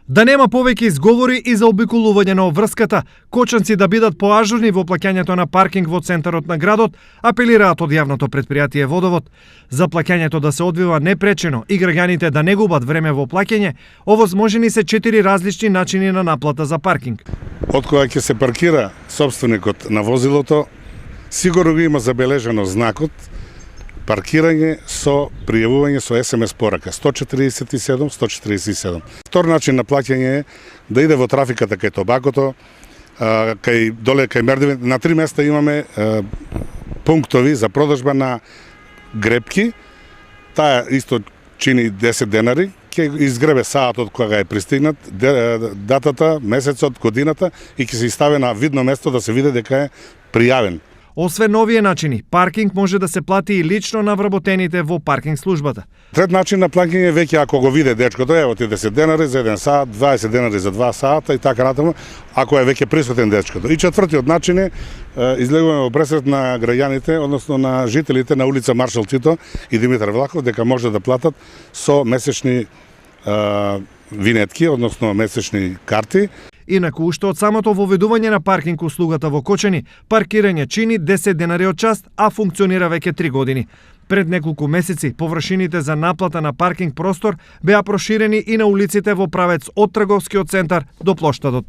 Да нема повеќе изговори и за обиколување на обврската, кочанци да бидат поажурни во плаќањето на паркинг во центарот на градот, апелираат од јавното претпријатие Водовод. За плаќањето да се одвива непречено и граѓаните да не губат време во плаќање, овозможени се 4 различни начини на наплата за паркинг. Од кога ќе се паркира собственикот на возилото, сигурно го има забележено знакот паркирање со пријавување со SMS порака 147-147. Втор начин на плаќање е да иде во трафиката кај Тобакото, кај доле кај Мердевин. На 3 места имаме пунктови за продажба на грепки. Таа исто чини 10 денари, ќе изгребе саатот кога е пристигнат, датата, месецот, годината и ќе се стави на видно место да се види дека е пријавен. Освен новие начини, паркинг може да се плати и лично на вработените во паркинг службата. Трет начин на плаќање веќе ако го виде дечкото, ево ти 10 денари за 1 саат, 20 денари за 2 саата и така натаму, ако е веќе присутен дечкото. И четвртиот начин е излегуваме во пресрет на граѓаните, односно на жителите на улица Маршал Тито и Димитар Влахов, дека може да платат со месечни винетки, односно месечни карти. Инаку, уште од самото воведување на паркинг услугата во Кочани, паркирање чини 10 денари од час, а функционира веќе 3 години. Пред неколку месеци, површините за наплата на паркинг простор беа проширени и на улиците во правец од трговскиот центар до плоштадот.